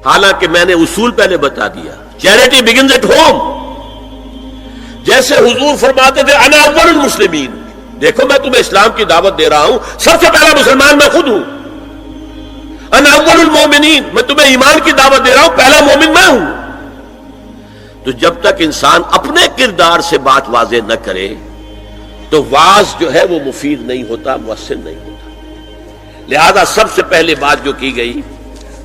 حالانکہ میں نے اصول پہلے بتا دیا، چیریٹی بگنز ایٹ ہوم. جیسے حضور فرماتے تھے انا اول المسلمین، دیکھو میں تمہیں اسلام کی دعوت دے رہا ہوں، سب سے پہلا مسلمان میں خود ہوں. انا اول المومنین، میں تمہیں ایمان کی دعوت دے رہا ہوں، پہلا مومن میں ہوں. تو جب تک انسان اپنے کردار سے بات واضح نہ کرے تو واعظ جو ہے وہ مفید نہیں ہوتا، مؤثر نہیں ہوتا. لہذا سب سے پہلے بات جو کی گئی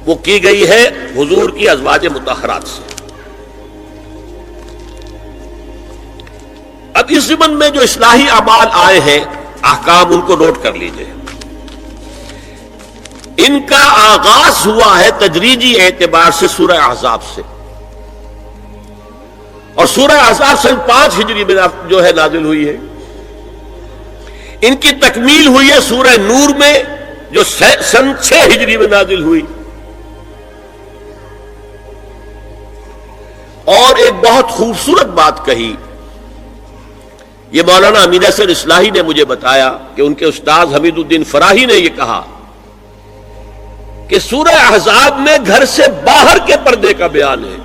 وہ کی گئی ہے حضور کی ازواج مطہرات سے. اب اس ضمن میں جو اصلاحی اعمال آئے ہیں، احکام، ان کو نوٹ کر لیجئے. ان کا آغاز ہوا ہے تدریجی اعتبار سے سورہ احزاب سے، اور سورہ احزاب سن 5 ہجری میں جو ہے نازل ہوئی ہے. ان کی تکمیل ہوئی ہے سورہ نور میں جو سن 6 ہجری میں نازل ہوئی. اور ایک بہت خوبصورت بات کہی، یہ مولانا امین احسن اصلاحی نے مجھے بتایا کہ ان کے استاد حمید الدین فراہی نے یہ کہا کہ سورہ احزاب میں گھر سے باہر کے پردے کا بیان ہے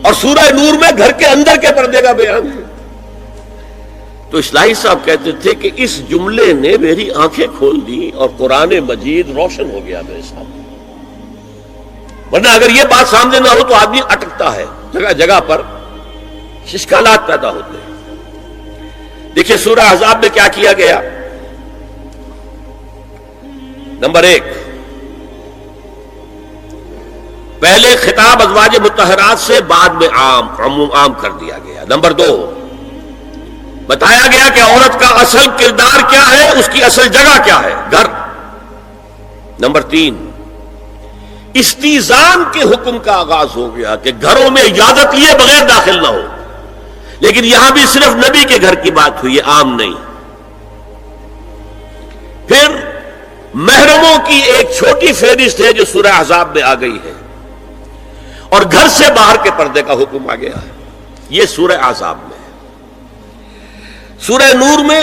اور سورہ نور میں گھر کے اندر کے پردے کا بیان ہے. تو اصلاحی صاحب کہتے تھے کہ اس جملے نے میری آنکھیں کھول دی اور قرآن مجید روشن ہو گیا میرے سامنے. ورنہ اگر یہ بات سامنے نہ ہو تو آدمی اٹکتا ہے، جگہ جگہ پر اشکالات پیدا ہوتے ہیں. دیکھیے سورہ احزاب میں کیا کیا گیا. نمبر 1، پہلے خطاب ازواج مطہرات سے، بعد میں عام کر دیا گیا. نمبر 2، بتایا گیا کہ عورت کا اصل کردار کیا ہے، اس کی اصل جگہ کیا ہے، گھر. نمبر 3، استیزان کے حکم کا آغاز ہو گیا کہ گھروں میں اجازت لیے بغیر داخل نہ ہو. لیکن یہاں بھی صرف نبی کے گھر کی بات ہوئی ہے، عام نہیں. پھر محرموں کی ایک چھوٹی فہرست ہے جو سورہ احزاب میں آ گئی ہے، اور گھر سے باہر کے پردے کا حکم آ گیا ہے، یہ سورہ احزاب میں ہے. سورہ نور میں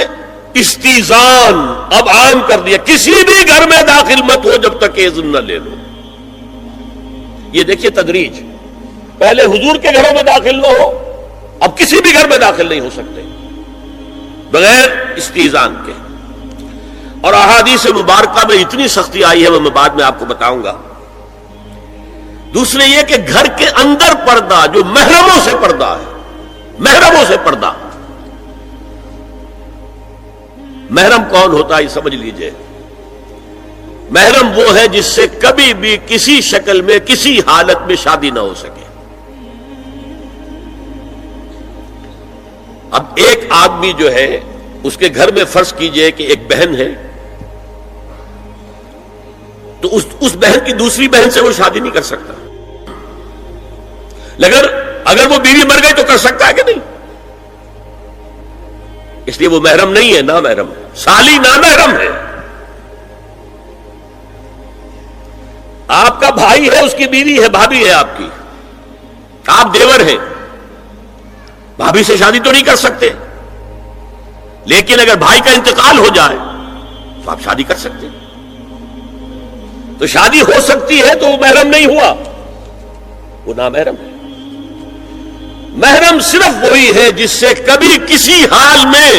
استیزان اب عام کر دیا، کسی بھی گھر میں داخل مت ہو جب تک اذن نہ لے لو. یہ دیکھیے تدریج، پہلے حضور کے گھروں میں داخل نہ ہو، اب کسی بھی گھر میں داخل نہیں ہو سکتے بغیر استیزان کے. اور احادیث مبارکہ میں اتنی سختی آئی ہے، میں بعد میں آپ کو بتاؤں گا. دوسرے یہ کہ گھر کے اندر پردہ جو محرموں سے پردہ ہے، محرموں سے پردہ. محرم کون ہوتا ہے یہ سمجھ لیجئے. محرم وہ ہے جس سے کبھی بھی کسی شکل میں کسی حالت میں شادی نہ ہو سکے. اب ایک آدمی جو ہے اس کے گھر میں فرض کیجئے کہ ایک بہن ہے، تو اس بہن کی دوسری بہن سے وہ شادی نہیں کر سکتا. اگر وہ بیوی مر گئی تو کر سکتا ہے کہ نہیں؟ اس لیے وہ محرم نہیں ہے، نامحرم ہے. سالی نامحرم ہے. آپ کا بھائی ہے، اس کی بیوی ہے، بھابھی ہے آپ کی، آپ دیور ہیں، بھابھی سے شادی تو نہیں کر سکتے. لیکن اگر بھائی کا انتقال ہو جائے تو آپ شادی کر سکتے. تو شادی ہو سکتی ہے تو وہ محرم نہیں ہوا، وہ نامحرم ہے. محرم صرف وہی ہے جس سے کبھی کسی حال میں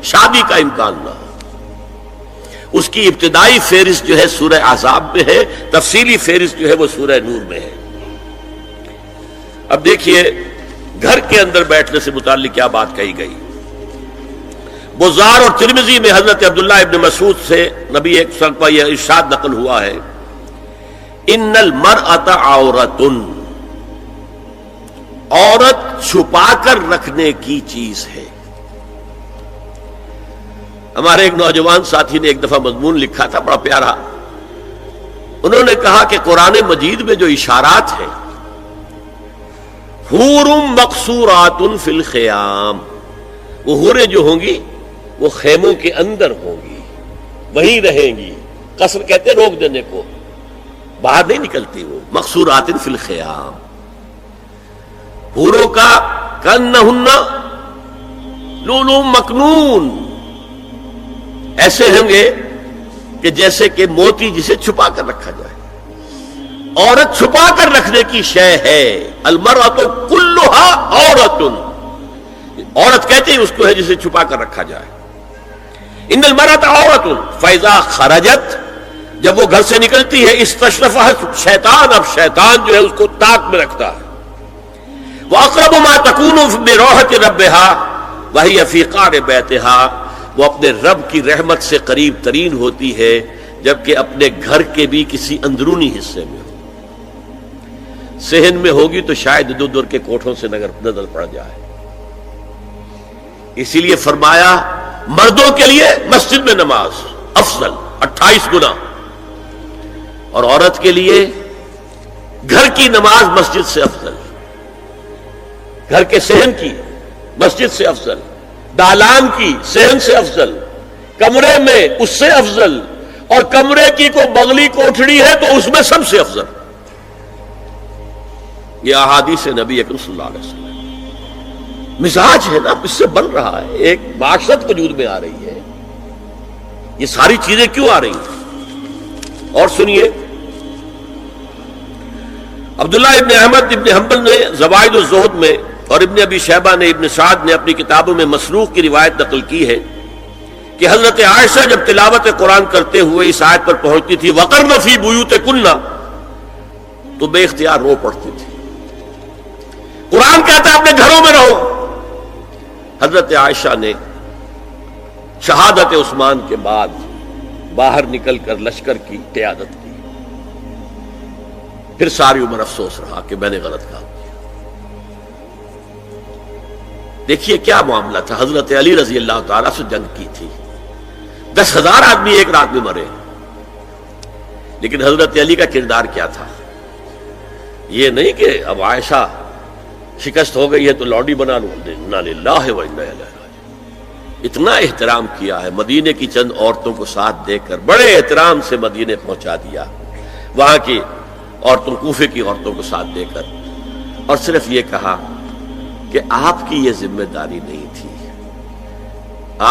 شادی کا امکان نہ ہو. اس کی ابتدائی فہرست جو ہے سورہ احزاب میں ہے، تفصیلی فہرست جو ہے وہ سورہ نور میں ہے. اب دیکھیے گھر کے اندر بیٹھنے سے متعلق کیا بات کہی گئی. بزار اور ترمذی میں حضرت عبداللہ ابن مسعود سے نبی ایک وسلم کا یہ ارشاد نقل ہوا ہے، ان المرأۃ عورۃ، عورت چھپا کر رکھنے کی چیز ہے. ہمارے ایک نوجوان ساتھی نے ایک دفعہ مضمون لکھا تھا بڑا پیارا. انہوں نے کہا کہ قرآن مجید میں جو اشارات ہیں، حور مقصورات فی الخیام، وہ حوریں جو ہوں گی وہ خیموں کے اندر ہوں گی، وہیں رہیں گی. قصر کہتے ہیں روک دینے کو، باہر نہیں نکلتی. وہ مقصورات فی الخیام، حوروں کا کأنہن لؤلؤ مکنون، ایسے ہوں گے کہ جیسے کہ موتی جسے چھپا کر رکھا جائے. عورت چھپا کر رکھنے کی شے ہے. المرأۃ کلھا عورۃ، عورت کہتے ہیں اس کو ہے جسے چھپا کر رکھا جائے. ان المرأۃ عورۃ فاذا خرجت، جب وہ گھر سے نکلتی ہے استشرفھا شیطان، اب شیطان جو ہے اس کو طاق میں رکھتا ہے. واقرب ما تکون برحمت ربھا وہی فی قعر بیتھا، وہ اپنے رب کی رحمت سے قریب ترین ہوتی ہے جبکہ اپنے گھر کے بھی کسی اندرونی حصے میں ہو. صحن میں ہوگی تو شاید ادھر ادھر کے کوٹھوں سے نظر پڑ جائے. اسی لیے فرمایا مردوں کے لیے مسجد میں نماز افضل 28 گنا، اور عورت کے لیے گھر کی نماز مسجد سے افضل، گھر کے صحن کی مسجد سے افضل، دالان کی صحن سے افضل، کمرے میں اس سے افضل، اور کمرے کی کوئی بغلی کوٹھڑی ہے تو اس میں سب سے افضل. یہ احادیث نبی اکرم صلی اللہ علیہ وسلم مزاج ہے نا، اس سے بن رہا ہے، ایک معاشرت وجود میں آ رہی ہے. یہ ساری چیزیں کیوں آ رہی ہیں؟ اور سنیے، عبداللہ ابن احمد ابن حنبل نے زوائد الزہد میں اور ابن ابی شیبہ نے ابن سعد نے اپنی کتابوں میں مسروق کی روایت نقل کی ہے کہ حضرت عائشہ جب تلاوت قرآن کرتے ہوئے اس آیت پر پہنچتی تھی وَقَرْنَ فِي بُيُوتِكُنَّ، تو بے اختیار رو پڑتی تھی. قرآن کہتا ہے اپنے گھروں میں رہو. حضرت عائشہ نے شہادت عثمان کے بعد باہر نکل کر لشکر کی قیادت کی. پھر ساری عمر افسوس رہا کہ میں نے غلط کام کیا. دیکھیے کیا معاملہ تھا. حضرت علی رضی اللہ تعالیٰ سے جنگ کی تھی، 10,000 آدمی ایک رات میں مرے، لیکن حضرت علی کا کردار کیا تھا؟ یہ نہیں کہ اب عائشہ شکست ہو گئی ہے تو لوڈی بنا لوں. انا للہ و انا الیہ راجعون. اتنا احترام کیا ہے، مدینے کی چند عورتوں کو ساتھ دے کر بڑے احترام سے مدینے پہنچا دیا، وہاں کی عورتوں، کوفے کی عورتوں کو ساتھ دے کر، اور صرف یہ کہا کہ آپ کی یہ ذمہ داری نہیں تھی،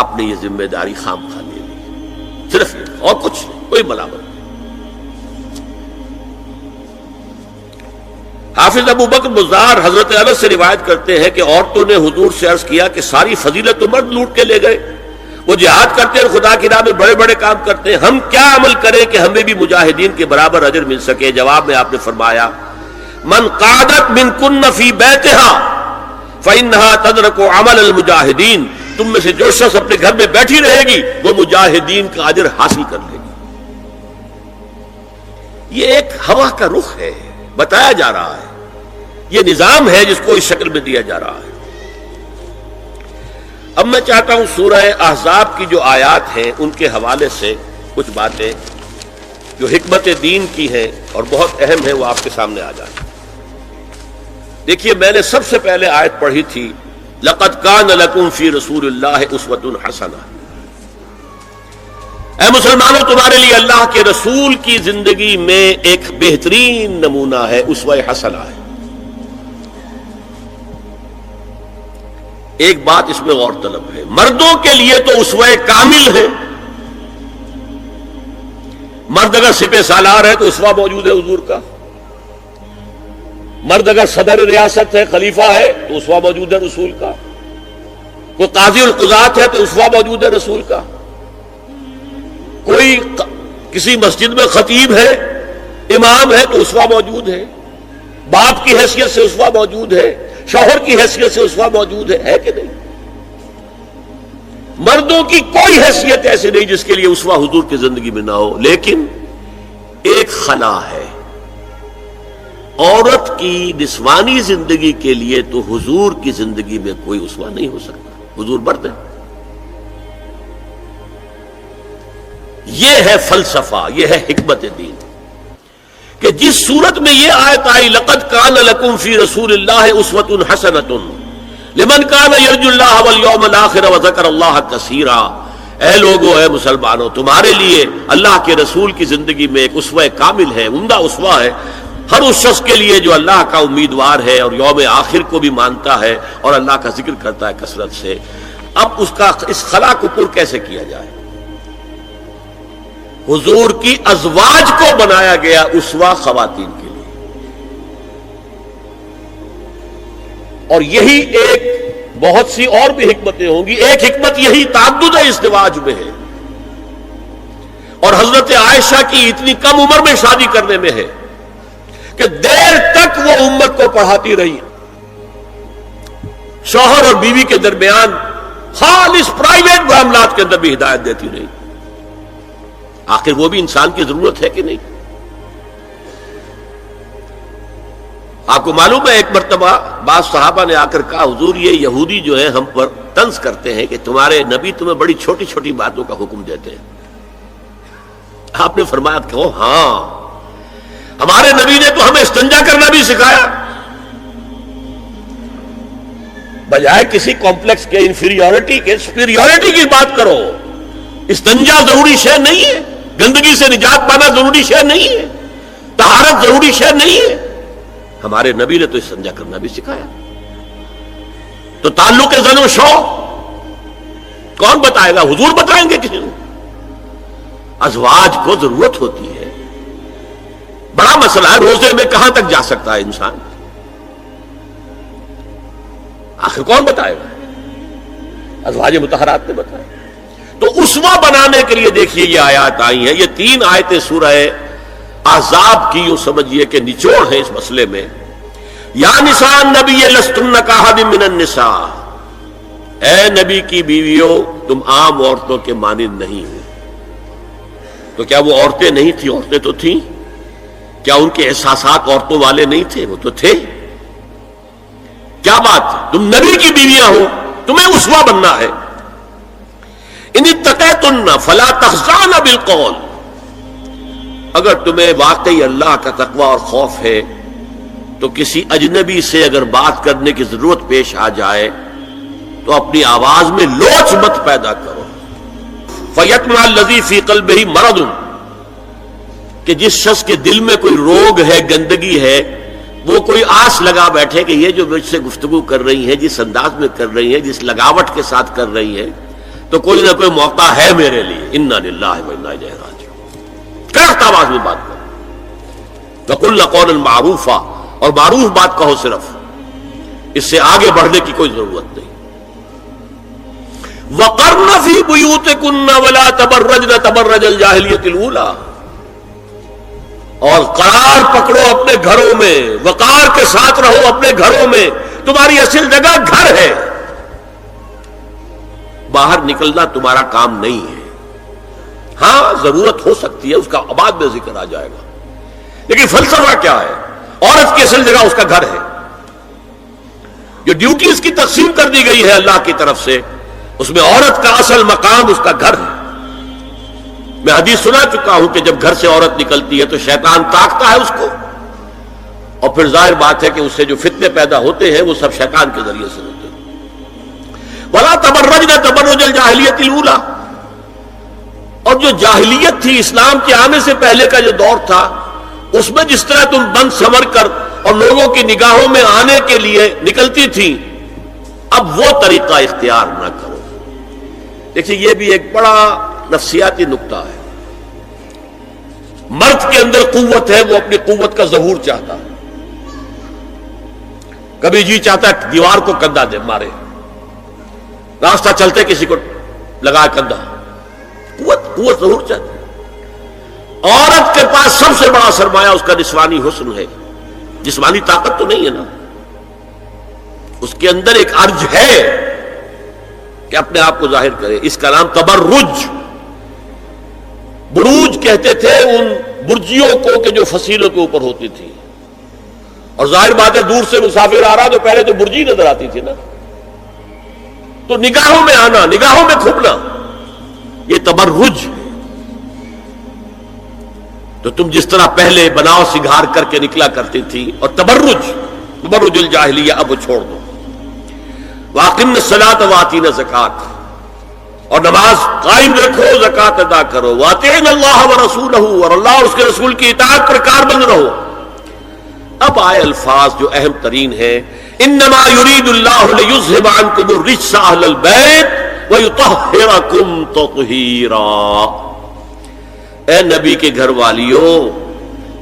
آپ نے یہ ذمہ داری خام خواہ لے لی. صرف یہ، اور کچھ نہیں، کوئی ملامت نہیں. حافظ ابو بکر بزار حضرت انس سے روایت کرتے ہیں کہ عورتوں نے حضور سے عرض کیا کہ ساری فضیلت تو مرد لوٹ کے لے گئے، وہ جہاد کرتے ہیں اور خدا کی راہ میں بڑے بڑے کام کرتے ہیں، ہم کیا عمل کریں کہ ہمیں بھی مجاہدین کے برابر اجر مل سکے؟ جواب میں آپ نے فرمایا من قعدت منکن فی بیتہا فإنہا تدرک عمل المجاہدین، تم میں سے جو شخص اپنے گھر میں بیٹھی رہے گی وہ مجاہدین کا اجر حاصل کر لے گی. یہ ایک ہوا کا رخ ہے، بتایا جا رہا ہے، یہ نظام ہے جس کو اس شکل میں دیا جا رہا ہے. اب میں چاہتا ہوں سورہ احزاب کی جو آیات ہیں ان کے حوالے سے کچھ باتیں جو حکمت دین کی ہیں اور بہت اہم ہیں وہ آپ کے سامنے آ جائیں. دیکھیے میں نے سب سے پہلے آیت پڑھی تھی لَقَدْ كَانَ لَكُمْ فِي رَسُولِ اللَّهِ أُسْوَةٌ حَسَنَةٌ. اے مسلمانوں تمہارے لیے اللہ کے رسول کی زندگی میں ایک بہترین نمونہ ہے، اسوہ حسنہ ہے. ایک بات اس میں غور طلب ہے، مردوں کے لیے تو اسوہ کامل ہے. مرد اگر سپہ سالار ہے تو اسوہ موجود ہے حضور کا، مرد اگر صدر ریاست ہے، خلیفہ ہے تو اسوہ موجود ہے رسول کا، کوئی قاضی القضات ہے تو اسوہ موجود ہے رسول کا، کوئی کسی مسجد میں خطیب ہے، امام ہے تو اسوہ موجود ہے، باپ کی حیثیت سے اسوہ موجود ہے، شوہر کی حیثیت سے اسوہ موجود ہے کہ نہیں؟ مردوں کی کوئی حیثیت ایسی نہیں جس کے لیے اسوہ حضور کی زندگی میں نہ ہو. لیکن ایک خلا ہے، عورت کی نسوانی زندگی کے لیے تو حضور کی زندگی میں کوئی اسوہ نہیں ہو سکتا. حضور مرد ہے. یہ ہے فلسفہ، یہ ہے حکمت دین کہ جس صورت میں یہ آیت آئی لَقَدْ كَانَ لَكُمْ فِي رَسُولِ اللَّهِ أُسْوَةٌ حَسَنَةٌ لِمَنْ كَانَ يَرْجُو اللَّهَ وَالْيَوْمَ الْآخِرَ وَذَكَرَ اللَّهَ كَثِيرًا. اے لوگو، اے مسلمانوں، تمہارے لیے اللہ کے رسول کی زندگی میں ایک اسوہ کامل ہے، عمدہ اسوہ ہے ہر اس شخص کے لیے جو اللہ کا امیدوار ہے اور یوم آخر کو بھی مانتا ہے اور اللہ کا ذکر کرتا ہے کثرت سے. اب اس خلا کو پر کیسے کیا جائے؟ حضور کی ازواج کو بنایا گیا اسوہ خواتین کے لیے. اور یہی ایک بہت سی اور بھی حکمتیں ہوں گی. ایک حکمت یہی تعدد ازدواج میں ہے اور حضرت عائشہ کی اتنی کم عمر میں شادی کرنے میں ہے کہ دیر تک وہ امت کو پڑھاتی رہی. شوہر اور بیوی کے درمیان خالص پرائیویٹ معاملات کے اندر بھی ہدایت دیتی رہی. آخر وہ بھی انسان کی ضرورت ہے کہ نہیں؟ آپ کو معلوم ہے ایک مرتبہ بعض صحابہ نے آ کر کہا حضور یہ یہودی جو ہے ہم پر طنز کرتے ہیں کہ تمہارے نبی تمہیں بڑی چھوٹی چھوٹی باتوں کا حکم دیتے ہیں. آپ نے فرمایا کہ ہاں ہمارے نبی نے تو ہمیں استنجا کرنا بھی سکھایا. بجائے کسی کمپلیکس کے انفیریورٹی کے سپیریورٹی کی بات کرو. استنجا ضروری شے نہیں ہے, گندگی سے نجات پانا ضروری شے نہیں ہے, طہارت ضروری شے نہیں ہے. ہمارے نبی نے تو استنجا کرنا بھی سکھایا. تو تعلق زن و شو کون بتائے گا؟ حضور بتائیں گے کسی کو؟ ازواج کو ضرورت ہوتی ہے. بڑا مسئلہ ہے, روزے میں کہاں تک جا سکتا ہے انسان؟ آخر کون بتائے گا؟ ازواج مطہرات نے بتایا. تو اسوہ بنانے کے لیے دیکھیے یہ آیات آئی ہیں. یہ 3 آیتیں سورہ احزاب کی یوں سمجھیے کہ نچوڑ ہے اس مسئلے میں. یا نساء النبی لستن کاحد من النساء, اے نبی کی بیویوں تم عام عورتوں کے مانند نہیں ہو. تو کیا وہ عورتیں نہیں تھیں؟ عورتیں تو تھیں. کیا ان کے احساسات عورتوں والے نہیں تھے؟ وہ تو تھے. کیا بات ہے؟ تم نبی کی بیویاں ہو, تمہیں اسوہ بننا ہے. ان اتقیتن فلا تخضعن بالقول, اگر تمہیں واقعی اللہ کا تقوی اور خوف ہے تو کسی اجنبی سے اگر بات کرنے کی ضرورت پیش آ جائے تو اپنی آواز میں لوچ مت پیدا کرو. فَيَطْمَعَ الَّذِي فِي قَلْبِهِ مَرَضٌ, کہ جس شخص کے دل میں کوئی روگ ہے, گندگی ہے, وہ کوئی آس لگا بیٹھے کہ یہ جو مجھ سے گفتگو کر رہی ہیں, جس انداز میں کر رہی ہیں, جس لگاوٹ کے ساتھ کر رہی ہیں, تو کوئی نہ کوئی موقع ہے میرے لیے. اِنَّا لِلَّهِ وَإِنَّا إِلَيْهِ رَاجِعُونَ. کرخت آواز میں بات کرو. وَقُلْ قَوْلًا مَعْرُوفًا, اور معروف بات کہو صرف, اس سے آگے بڑھنے کی کوئی ضرورت نہیں. وَقَرْنَ فِي بُيُوتِكُنَّ وَلَا تَبَرَّجْنَ تَبَرَّجَ الْجَاهِلِيَّةِ الْأُولَىٰ, اور قرار پکڑو اپنے گھروں میں, وقار کے ساتھ رہو اپنے گھروں میں. تمہاری اصل جگہ گھر ہے, باہر نکلنا تمہارا کام نہیں ہے. ہاں ضرورت ہو سکتی ہے, اس کا بعد میں ذکر آ جائے گا, لیکن فلسفہ کیا ہے؟ عورت کی اصل جگہ اس کا گھر ہے. جو ڈیوٹیز کی تقسیم کر دی گئی ہے اللہ کی طرف سے, اس میں عورت کا اصل مقام اس کا گھر ہے. میں حدیث سنا چکا ہوں کہ جب گھر سے عورت نکلتی ہے تو شیطان تاکتا ہے اس کو, اور پھر ظاہر بات ہے کہ اس سے جو فتنے پیدا ہوتے ہیں وہ سب شیطان کے ذریعے سے ہوتے ہیں. وَلَا تَبَرَّجْنَ تَبَرُّجَ الْجَاهِلِيَّةِ الْأُولَىٰ, اور جو جاہلیت تھی, اسلام کے آنے سے پہلے کا جو دور تھا, اس میں جس طرح تم بند سمر کر اور لوگوں کی نگاہوں میں آنے کے لیے نکلتی تھی, اب وہ طریقہ اختیار نہ کرو. دیکھیے یہ بھی ایک بڑا نفسیاتی نکتہ ہے. مرد کے اندر قوت ہے, وہ اپنی قوت کا ظہور چاہتا ہے. کبھی جی چاہتا ہے دیوار کو کندھا دے مارے, راستہ چلتے کسی کو لگا کندھا. قوت ظہور چاہتا ہے. عورت کے پاس سب سے بڑا سرمایہ اس کا نسوانی حسن ہے. جسمانی طاقت تو نہیں ہے نا, اس کے اندر ایک ارج ہے کہ اپنے آپ کو ظاہر کرے. اس کا نام تبرج. بروج کہتے تھے ان برجیوں کو کہ جو فصیلوں کے اوپر ہوتی تھی, اور ظاہر بات ہے دور سے مسافر آ رہا تو پہلے تو برجی نظر آتی تھی نا, تو نگاہوں میں آنا, نگاہوں میں کھپنا, یہ تبرج. تو تم جس طرح پہلے بناؤ سنگھار کر کے نکلا کرتی تھی, اور تبرج الجاہلیہ اب چھوڑ دو. وَأَقِمْنَ الصَّلَاةَ وَآتِينَ الزَّكَاةَ, اور نماز قائم رکھو, زکات ادا کرو. وَأَطِيعْنَ اللَّهَ وَرَسُولَهُ, اور اللہ اور اس کے رسول کی اطاعت پر کاربند رہو. اب آئے الفاظ جو اہم ترین ہیں. انما يريد الله ليذهب عنكم الرجس اهل البيت ويطهركم تطهيرا. اے نبی کے گھر والیوں,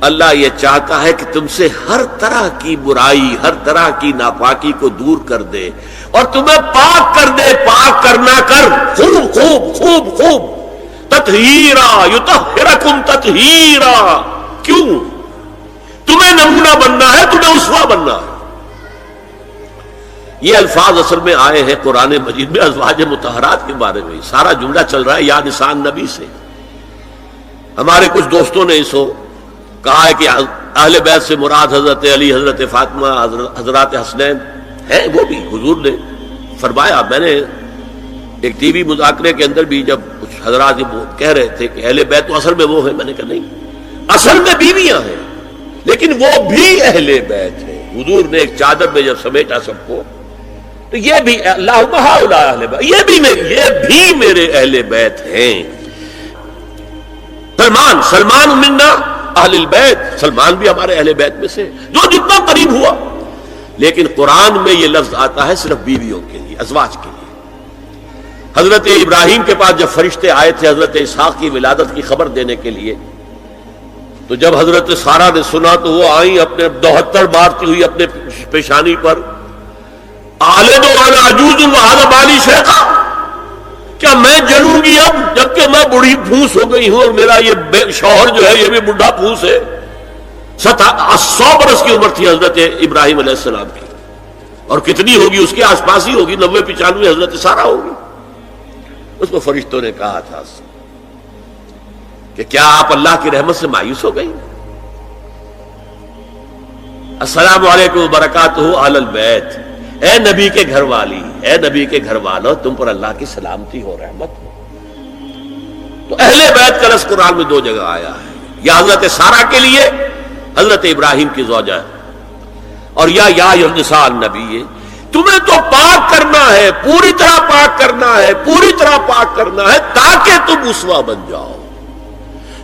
اللہ یہ چاہتا ہے کہ تم سے ہر طرح کی برائی، ہر طرح کی ناپاکی کو دور کر دے اور تمہیں پاک کر دے. پاک کرنا کر خوب خوب خوب خوب. تطہیرا یطہرکم تطہیرا. کیوں؟ تمہیں نمونہ بننا ہے، تمہیں اسوہ بننا ہے. یہ الفاظ اصل میں آئے ہیں قرآن مجید میں ازواج مطہرات کے بارے میں. سارا جملہ چل رہا ہے یا نسان نبی سے. ہمارے کچھ دوستوں نے اس کو کہا ہے کہ اہل بیت سے مراد حضرت علی، حضرت فاطمہ، حضرات حسنین ہیں. وہ بھی حضور نے فرمایا. میں نے ایک ٹی وی مذاکرے کے اندر بھی جب کچھ حضرات کہہ رہے تھے کہ اہل بیت تو اصل میں وہ ہیں، میں نے کہا نہیں، اصل میں بیویاں ہیں لیکن وہ بھی اہل بیت ہیں. حضور نے ایک چادر میں جب سمیٹا سب کو تو یہ بھی اللہم ہؤلاء اہل بیت، یہ بھی میرے اہل بیت ہیں. سلمان منا اہل البیت، سلمان بھی ہمارے اہل بیت میں سے جو جتنا قریب ہوا. لیکن قرآن میں یہ لفظ آتا ہے صرف بیویوں کے لیے، ازواج کے لیے. حضرت ابراہیم کے پاس جب فرشتے آئے تھے حضرت اسحاق کی ولادت کی خبر دینے کے لیے، تو جب حضرت سارہ نے سنا تو وہ آئیں اپنے 72 مارتی ہوئی اپنے پیشانی پر. آلد وانا عجوز وہذا بالی شیخا، کیا میں جلوں گی اب جبکہ میں بڑھی پھوس ہو گئی ہوں اور میرا یہ شوہر جو ہے یہ بھی بڑھا پھوس ہے. 100 برس کی عمر تھی حضرت ابراہیم علیہ السلام کی، اور کتنی ہوگی اس کے آس پاس ہی ہوگی، 90-95 حضرت سارہ ہوگی. اس کو فرشتوں نے کہا تھا کہ کیا آپ اللہ کی رحمت سے مایوس ہو گئی؟ السلام علیکم وبرکاتہ اہل البیت، اے نبی کے گھر والی، اے نبی کے گھر والوں، تم پر اللہ کی سلامتی ہو، رحمت ہو. تو اہل بیت کا لفظ قرآن میں 2 جگہ آیا ہے، یا حضرت سارہ کے لیے حضرت ابراہیم کی زوجہ، اور یا نساء النبی. تمہیں تو پاک کرنا ہے، پوری طرح پاک کرنا ہے، پوری طرح پاک کرنا ہے تاکہ تم اسوہ بن جاؤ.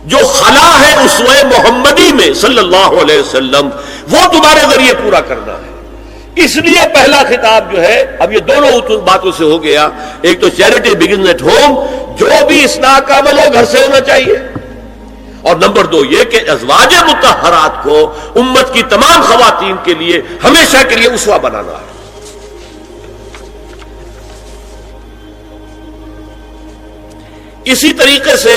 جو خلا ہے اسوہ محمدی میں صلی اللہ علیہ وسلم، وہ تمہارے ذریعے پورا کرنا ہے. اس لیے پہلا خطاب جو ہے، اب یہ دونوں باتوں سے ہو گیا. ایک تو چیریٹی بگنز ایٹ ہوم، جو بھی اصلاح کا عمل ہو گھر سے ہونا چاہیے. اور نمبر 2 یہ کہ ازواج مطہرات کو امت کی تمام خواتین کے لیے ہمیشہ کے لیے اسوہ بنانا ہے. اسی طریقے سے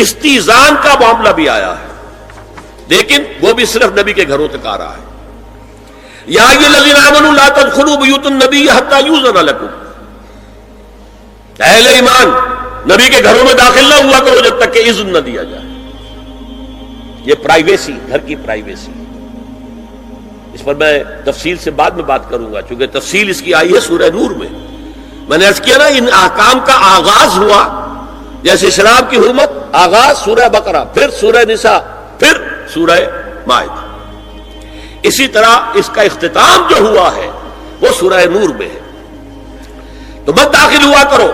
استیزان کا معاملہ بھی آیا ہے، لیکن وہ بھی صرف نبی کے گھروں تک آ رہا ہے. یا ایھا الذین آمنوا لا تدخلوا بیوت النبی حتی یؤذن لکم. اہل ایمان، نبی کے گھروں میں داخل نہ ہوا کرو جب تک کہ اذن نہ دیا جائے. یہ پرائیویسی، گھر کی پرائیویسی، اس پر میں تفصیل سے بعد میں بات کروں گا چونکہ تفصیل اس کی آئی ہے سورہ نور میں. میں نے عرض کیا نا، ان احکام کا آغاز ہوا جیسے شراب کی حرمت، آغاز سورہ بقرہ، پھر سورہ نساء، پھر سورہ مائدہ. اسی طرح اس کا اختتام جو ہوا ہے وہ سورہ نور میں ہے. تو مت داخل ہوا کرو.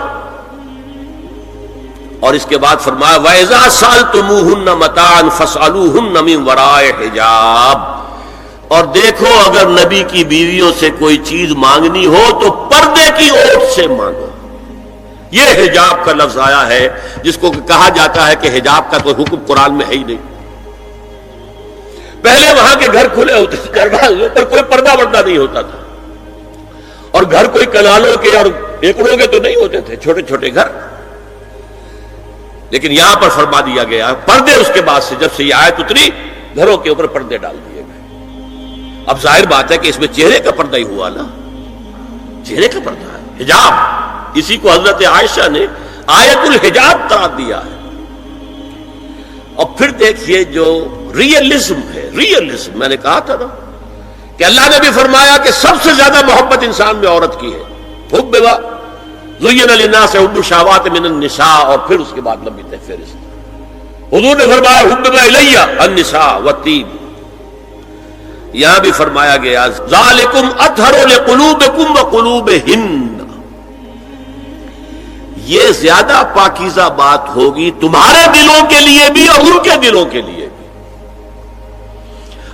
اور اس کے بعد فرمایا وَإِذَا سَأَلْتُمُوهُنَّ مَتَاعًا فَاسْأَلُوهُنَّ مِنْ وَرَاءِ حِجَابٍ. اور دیکھو اگر نبی کی بیویوں سے کوئی چیز مانگنی ہو تو پردے کی اوٹ سے مانگو. یہ حجاب کا لفظ آیا ہے جس کو کہا جاتا ہے کہ حجاب کا کوئی حکم قرآن میں ہے ہی نہیں. پہلے وہاں کے گھر کھلے ہوتے تھے، دروازے پر کوئی پردہ وردہ نہیں ہوتا تھا، اور گھر کوئی کنالوں کے اور ایکڑوں کے تو نہیں ہوتے تھے، چھوٹے چھوٹے گھر. لیکن یہاں پر فرما دیا گیا پردے، اس کے بعد سے جب سے یہ آیت اتری گھروں کے اوپر پردے ڈال دیے گئے. اب ظاہر بات ہے کہ اس میں چہرے کا پردہ ہی ہوا نا، چہرے کا پردہ ہے حجاب. اسی کو حضرت عائشہ نے آیت الحجاب قرار دیا ہے. اور پھر دیکھیے جو ریئلزم ہے، ریئلزم میں نے کہا تھا نا کہ اللہ نے بھی فرمایا کہ سب سے زیادہ محبت انسان میں عورت کی ہے. حب زین للناس حب الشہوات من النساء، اور پھر اس کے بعد لمبی فہرست. حضور نے فرمایا حبب الیہ النساء والطیب. یہاں بھی فرمایا گیا ذالکم اطہر لقلوبکم وقلوبہن. یہ زیادہ پاکیزہ بات ہوگی تمہارے دلوں کے لیے بھی اور ان کے دلوں کے لیے بھی.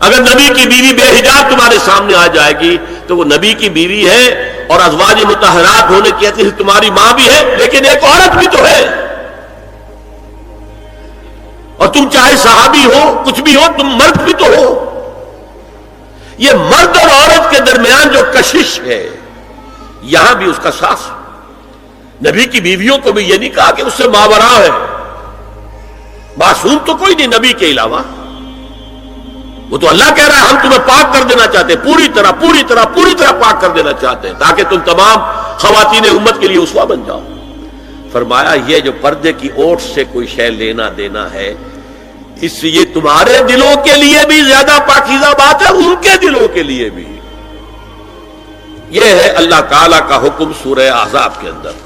اگر نبی کی بیوی بے حجاب تمہارے سامنے آ جائے گی تو وہ نبی کی بیوی ہے اور ازواج مطہرات ہونے کی حیثیت سے تمہاری ماں بھی ہے، لیکن ایک عورت بھی تو ہے. اور تم چاہے صحابی ہو کچھ بھی ہو، تم مرد بھی تو ہو. یہ مرد اور عورت کے درمیان جو کشش ہے یہاں بھی اس کا ساس. نبی کی بیویوں کو بھی یہ نہیں کہا کہ اس سے ماوراء ہے، معصوم تو کوئی نہیں نبی کے علاوہ. وہ تو اللہ کہہ رہا ہے ہم تمہیں پاک کر دینا چاہتے ہیں، پوری طرح پاک کر دینا چاہتے ہیں تاکہ تم تمام خواتین امت کے لیے اسوہ بن جاؤ. فرمایا یہ جو پردے کی اوٹ سے کوئی شے لینا دینا ہے، اس سے یہ تمہارے دلوں کے لیے بھی زیادہ پاکیزہ بات ہے، ان کے دلوں کے لیے بھی. یہ ہے اللہ تعالی کا حکم سورہ احزاب کے اندر.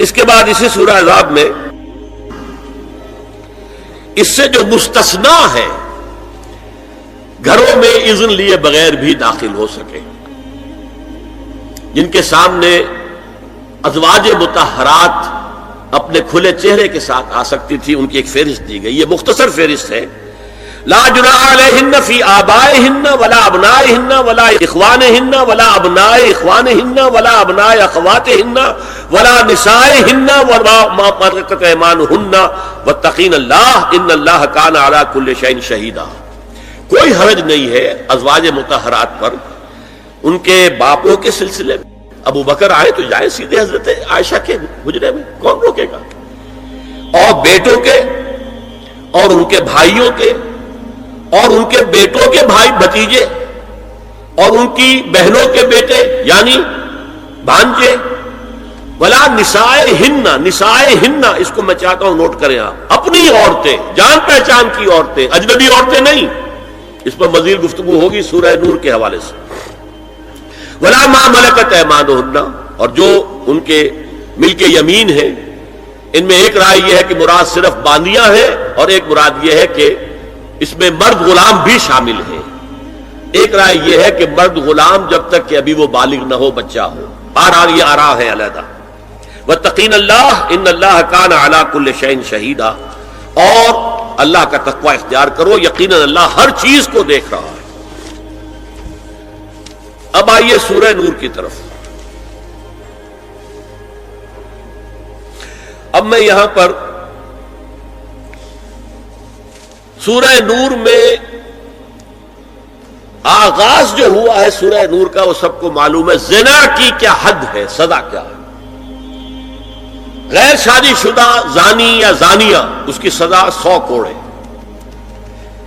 اس کے بعد اسی سورہ احزاب میں اس سے جو مستثنا ہے گھروں میں اذن لیے بغیر بھی داخل ہو سکے، جن کے سامنے ازواج مطہرات اپنے کھلے چہرے کے ساتھ آ سکتی تھی، ان کی ایک فہرست دی گئی. یہ مختصر فہرست ہے. لا جناح علیہن فی آبائہن ولا ابنائہن ولا اخوانہن ولا ابناء اخوانہن ولا ابناء اخواتہن ولا نسائہن ولا ما ملکت ایمانہن واتقین اللہ ان اللہ کان علی کل شیء شہیدا. کوئی حرج نہیں ہے ازواج مطہرات پر ان کے باپوں کے سلسلے میں. ابو بکر آئے تو جائے سیدھے حضرت عائشہ کے حجرے میں، کون روکے گا؟ اور بیٹوں کے اور ان کے بھائیوں کے اور ان کے بیٹوں کے بھائی بھتیجے اور ان کی بہنوں کے بیٹے یعنی بھانجے. ولا نسائہن اس کو میں چاہتا ہوں نوٹ کریں آپ، اپنی عورتیں، جان پہچان کی عورتیں، اجنبی عورتیں نہیں. اس پر مزید گفتگو ہوگی سورہ نور کے حوالے سے. ولا ما ملکت ایمانہن، اور جو ان کے ملک یمین ہے. ان میں ایک رائے یہ ہے کہ مراد صرف باندیاں ہیں اور ایک مراد یہ ہے کہ اس میں مرد غلام بھی شامل ہے. ایک رائے یہ ہے کہ مرد غلام جب تک کہ ابھی وہ بالغ نہ ہو، بچہ ہو. بہرحال یہ آراء ہے علیحدہ. واتقین اللہ ان اللہ کان علی کل شیء شہیدا، اور اللہ کا تقوی اختیار کرو، یقیناً اللہ ہر چیز کو دیکھ رہا ہے. اب آئیے سورہ نور کی طرف. اب میں یہاں پر سورہ نور میں آغاز جو ہوا ہے سورہ نور کا وہ سب کو معلوم ہے. زنا کی کیا حد ہے، سزا کیا ہے. غیر شادی شدہ زانی یا زانیہ اس کی سزا 100 کوڑے،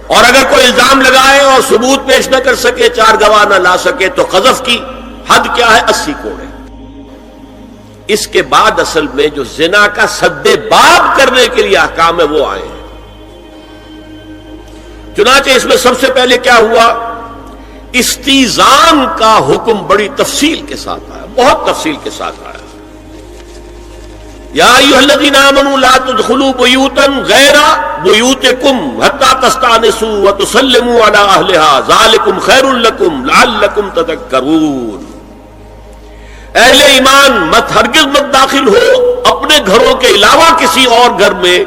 اور اگر کوئی الزام لگائے اور ثبوت پیش نہ کر سکے، 4 گواہ نہ لا سکے، تو قذف کی حد کیا ہے، 80 کوڑے. اس کے بعد اصل میں جو زنا کا سد باب کرنے کے لیے احکام ہے وہ آئے ہیں. چنانچہ اس میں سب سے پہلے کیا ہوا، استیزان کا حکم بڑی تفصیل کے ساتھ آیا، بہت تفصیل کے ساتھ آیا. یا ایھا الذین آمنوا لا تدخلوا بیوتا غیر بیوتکم حتی تستأنسوا وتسلموا علی اہلها ذالکم خیر لکم لعلکم تذکرون. اہل ایمان مت ہرگز مت داخل ہو اپنے گھروں کے علاوہ کسی اور گھر میں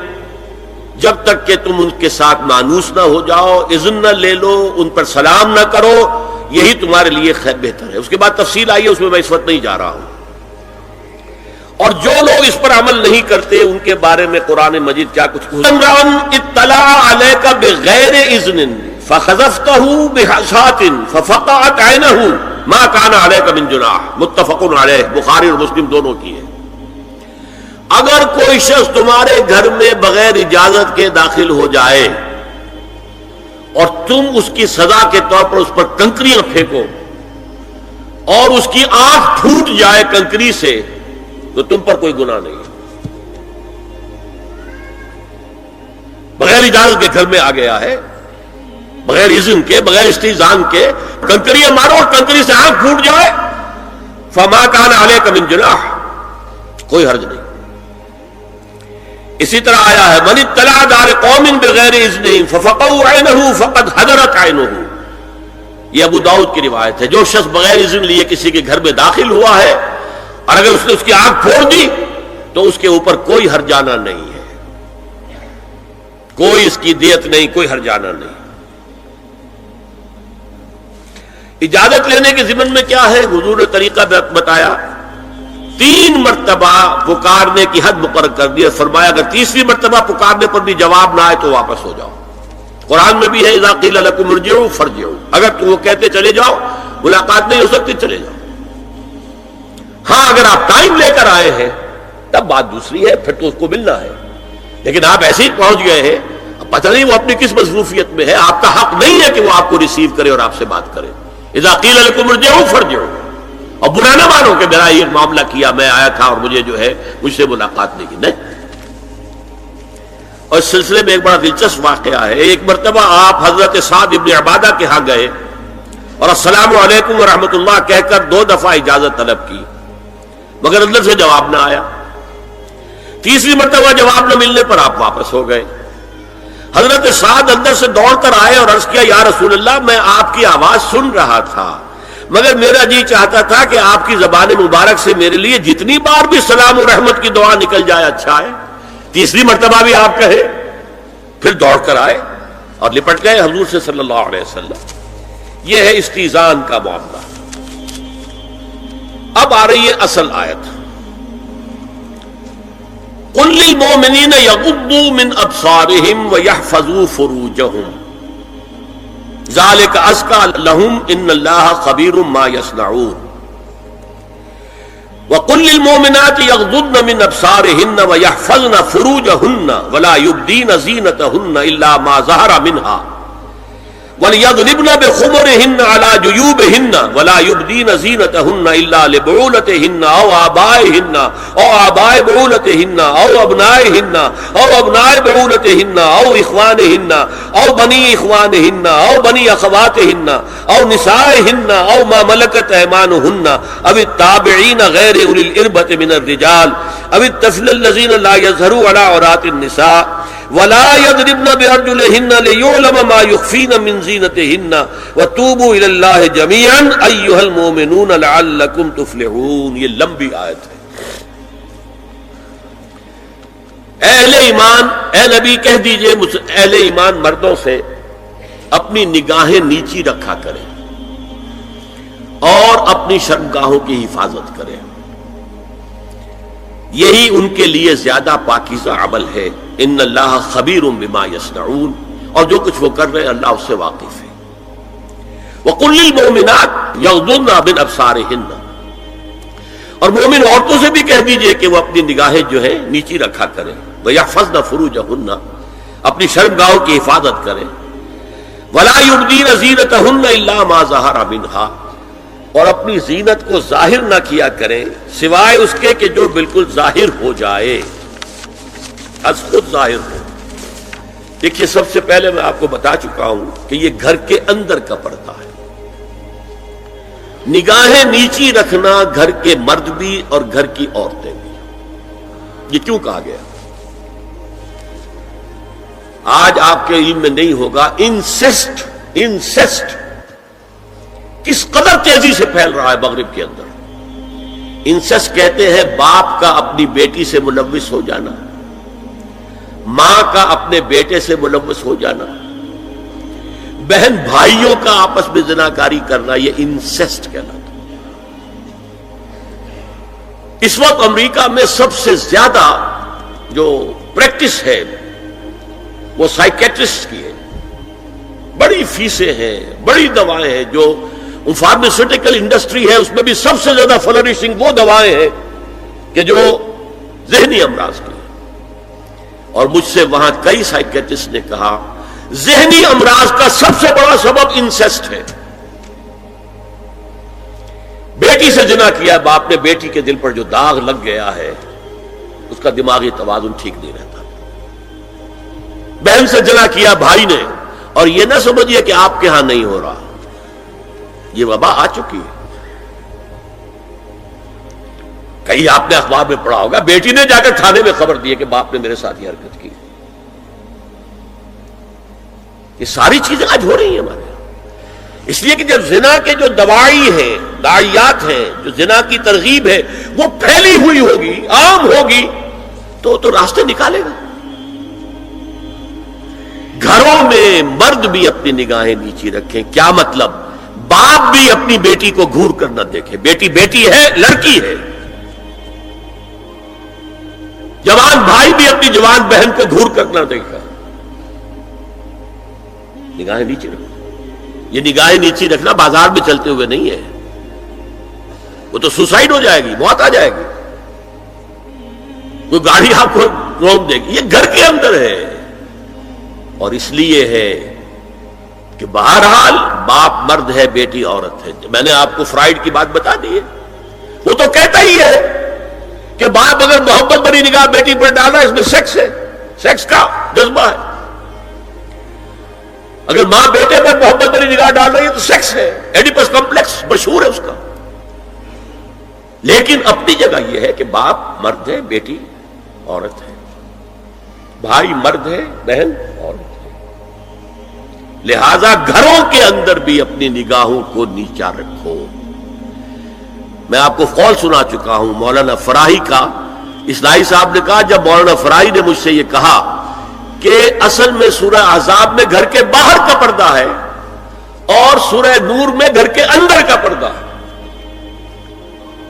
جب تک کہ تم ان کے ساتھ مانوس نہ ہو جاؤ، اذن نہ لے لو، ان پر سلام نہ کرو، یہی تمہارے لیے خیر بہتر ہے. اس کے بعد تفصیل آئی ہے، اس میں میں اس وقت نہیں جا رہا ہوں. اور جو لوگ اس پر عمل نہیں کرتے ان کے بارے میں قرآن مجید کیا کچھ اطلع علیک بغیر اذن فخذفتہ بحصاۃ ففقعت عینہ ما کان علیک من جناح، متفق علیہ، بخاری اور مسلم دونوں کی ہے. اگر کوئی شخص تمہارے گھر میں بغیر اجازت کے داخل ہو جائے اور تم اس کی سزا کے طور پر اس پر کنکریاں پھینکو اور اس کی آنکھ پھوٹ جائے کنکری سے، تو تم پر کوئی گناہ نہیں. بغیر اجازت کے گھر میں آ گیا ہے، بغیر اذن کے، بغیر استئذان کے کنکریاں مارو اور کنکری سے آنکھ پھوٹ جائے، فما کان علیک من جناح، کوئی حرج نہیں. اسی طرح آیا ہے من اطلع دار قوم بغیر اذن ففقعوا عینہ فقد حضرت عینہ، یہ ابو داؤد کی روایت ہے. جو شخص بغیر اذن لیے کسی کے گھر میں داخل ہوا ہے اور اگر اس نے اس کی آنکھ پھوڑ دی تو اس کے اوپر کوئی ہرجانہ نہیں ہے، کوئی اس کی دیت نہیں، کوئی ہرجانہ نہیں. اجازت لینے کے ضمن میں کیا ہے، حضور نے طریقہ بتایا. 3 مرتبہ پکارنے کی حد مقرر کر دی، فرمایا اگر تیسری مرتبہ پکارنے پر بھی جواب نہ آئے تو واپس ہو جاؤ۔ قرآن میں بھی ہے اذا قیل لکم ارجعوا فارجعوا، اگر تو وہ کہتے چلے جاؤ، ملاقات نہیں ہو سکتی، چلے جاؤ۔ ہاں اگر آپ ٹائم لے کر آئے ہیں تب بات دوسری ہے، پھر تو اس کو ملنا ہے، لیکن آپ ایسے ہی پہنچ گئے ہیں، پتہ نہیں وہ اپنی کس مصروفیت میں ہے، آپ کا حق نہیں ہے کہ وہ آپ کو ریسیو کرے اور آپ سے بات کرے۔ اذا قیل لکم ارجعوا فارجعوا، اور برا نہ مانو کہ میرا یہ معاملہ کیا، میں آیا تھا اور مجھے جو ہے مجھ سے ملاقات نہیں کی، نہیں۔ اور اس سلسلے میں ایک بڑا دلچسپ واقعہ ہے۔ ایک مرتبہ آپ حضرت سعد ابن عبادہ کے ہاں گئے اور السلام علیکم ورحمۃ اللہ کہہ کر 2 دفعہ اجازت طلب کی، مگر اندر سے جواب نہ آیا۔ تیسری مرتبہ جواب نہ ملنے پر آپ واپس ہو گئے۔ حضرت سعد اندر سے دوڑ کر آئے اور عرض کیا یا رسول اللہ، میں آپ کی آواز سن رہا تھا، مگر میرا جی چاہتا تھا کہ آپ کی زبان مبارک سے میرے لیے جتنی بار بھی سلام و رحمت کی دعا نکل جائے اچھا ہے، تیسری مرتبہ بھی آپ کہے۔ پھر دوڑ کر آئے اور لپٹ گئے حضور سے صلی اللہ علیہ وسلم۔ یہ ہے استیزان کا معاملہ۔ اب آ رہی ہے اصل آیت، قل للمؤمنین یغضوا من ابصارہم ویحفظوا فروجہم ذالک ازکی لہم ان اللہ خبیر ما یصنعون وقل للمؤمنات یغضضن من ابصارہن ویحفظن فروجہن ولا یبدین زینتہن الا ما ظہر منہا وَلْيَضْرِبْنَ بِخُمُرِهِنَّ عَلَى جُيُوبِهِنَّ وَلَا يُبْدِينَ زِينَتَهُنَّ إِلَّا لِبُعُولَتِهِنَّ أَوْ آبَائِهِنَّ أَوْ آبَاءِ بُعُولَتِهِنَّ أَوْ أَبْنَائِهِنَّ أَوْ أَبْنَاءِ بُعُولَتِهِنَّ أَوْ إِخْوَانِهِنَّ أَوْ بَنِي إِخْوَانِهِنَّ أَوْ بَنِي أَخَوَاتِهِنَّ أَوْ نِسَائِهِنَّ أَوْ مَا مَلَكَتْ أَيْمَانُهُنَّ أَوِ التَّابِعِينَ غَيْرِ أُولِي الْإِرْبَةِ مِنَ الرِّجَالِ أَوِ الطَّفْلِ الَّذِينَ لَا يَظْهَرُوا عَلَى عَوْرَاتِ النِّسَاءِ وَلَا يَضْرِبْنَ بِأَرْجُلِهِنَّ لِيُعْلَمَ مَا يُخْفِينَ مِنْ زِينَتِهِنَّ وَتُوبُوا إِلَى اللَّهِ جَمِيعًا أَيُّهَا الْمُؤْمِنُونَ لَعَلَّكُمْ تُفْلِحُونَ۔ یہ لمبی آیت ہے۔ اہل ایمان، اے نبی کہہ دیجئے اہل ایمان مردوں سے اپنی نگاہیں نیچی رکھا کریں اور اپنی شرمگاہوں کی حفاظت کریں، یہی ان کے لیے زیادہ پاکیزہ عمل ہے۔ ان اللہ خبیر بما یصنعون، اور جو کچھ وہ کر رہے ہیں اللہ اس سے واقف ہے۔ وَقُلْ لِلْمُؤْمِنَاتِ يَغْضُضْنَ مِنْ أَبْصَارِهِنَّ، اور مومن عورتوں سے بھی کہہ دیجئے کہ وہ اپنی نگاہیں جو ہے نیچی رکھا کریں، وَيَحْفَظْنَ فُرُوجَهُنَّ، اپنی شرمگاہوں کی حفاظت کریں، وَلَا يُبْدِينَ زِينَتَهُنَّ إِلَّا مَا ظَهَرَ مِنْهَا، اور اپنی زینت کو ظاہر نہ کیا کریں سوائے اس کے کہ جو بالکل ظاہر ہو جائے، از خود ظاہر ہو۔ دیکھیے سب سے پہلے میں آپ کو بتا چکا ہوں کہ یہ گھر کے اندر کا پردہ ہے۔ نگاہیں نیچی رکھنا گھر کے مرد بھی اور گھر کی عورتیں بھی۔ یہ کیوں کہا گیا؟ آج آپ کے علم میں نہیں ہوگا انسیسٹ کس قدر تیزی سے پھیل رہا ہے مغرب کے اندر۔ انسیسٹ کہتے ہیں باپ کا اپنی بیٹی سے ملوث ہو جانا، ماں کا اپنے بیٹے سے ملوث ہو جانا، بہن بھائیوں کا آپس میں زناکاری کرنا، یہ انسیسٹ کہلاتا ہے۔ اس وقت امریکہ میں سب سے زیادہ جو پریکٹس ہے وہ سائیکیٹرسٹ کی ہے، بڑی فیسیں ہیں، بڑی دوائیں ہیں، جو فارماسیوٹیکل انڈسٹری ہے اس میں بھی سب سے زیادہ فلورشنگ وہ دوائیں ہیں کہ جو ذہنی امراض کی ہیں۔ اور مجھ سے وہاں کئی سائیکیٹرسٹ نے کہا ذہنی امراض کا سب سے بڑا سبب انسیسٹ ہے۔ بیٹی سے زنا کیا باپ نے، بیٹی کے دل پر جو داغ لگ گیا ہے اس کا دماغی توازن ٹھیک نہیں رہتا۔ بہن سے زنا کیا بھائی نے، اور یہ نہ سمجھیے کہ آپ کے ہاں نہیں ہو رہا، یہ وبا آ چکی ہے۔ کئی آپ نے اخبار میں پڑھا ہوگا بیٹی نے جا کر تھانے میں خبر دی کہ باپ نے میرے ساتھ یہ حرکت کی۔ یہ ساری چیزیں آج ہو رہی ہیں ہمارے یہاں، اس لیے کہ جب زنا کے جو دواعی ہیں، داعیات ہیں، جو زنا کی ترغیب ہے وہ پھیلی ہوئی ہوگی، عام ہوگی، تو راستے نکالے گا۔ گھروں میں مرد بھی اپنی نگاہیں نیچی رکھیں۔ کیا مطلب؟ باپ بھی اپنی بیٹی کو گھور کر نہ دیکھے۔ بیٹی بیٹی ہے، لڑکی ہے، بھائی بھی اپنی جوان بہن کو گھور کرنا دیکھا. نگاہیں نیچے رکھو. یہ نگاہیں نیچے رکھنا بازار میں چلتے ہوئے نہیں ہے. وہ تو سوسائڈ ہو جائے گی, موت آ جائے گی. کوئی گاڑی آپ کو روک دے گی. یہ گھر کے اندر ہے. اور اس لیے ہے کہ بہرحال باپ مرد ہے, بیٹی عورت ہے. میں نے آپ کو فرائیڈ کی بات بتا دی ہے. وہ تو کہتا ہی ہے کہ باپ اگر محبت بڑی نگاہ بیٹی پر ڈالا اس میں سیکس ہے, سیکس کا جذبہ ہے. اگر ماں بیٹے پر محبت بڑی نگاہ ڈال رہی ہے تو سیکس ہے. ایڈیپس کمپلیکس مشہور ہے اس کا. لیکن اپنی جگہ یہ ہے کہ باپ مرد ہے, بیٹی عورت ہے. بھائی مرد ہے, بہن عورت ہے. لہذا گھروں کے اندر بھی اپنی نگاہوں کو نیچا رکھو. میں آپ کو قول سنا چکا ہوں مولانا فراہی کا. اصلاحی صاحب نے کہا, جب مولانا فراہی نے مجھ سے یہ کہا کہ اصل میں سورہ احزاب میں گھر کے باہر کا پردہ ہے اور سورہ نور میں گھر کے اندر کا پردہ ہے,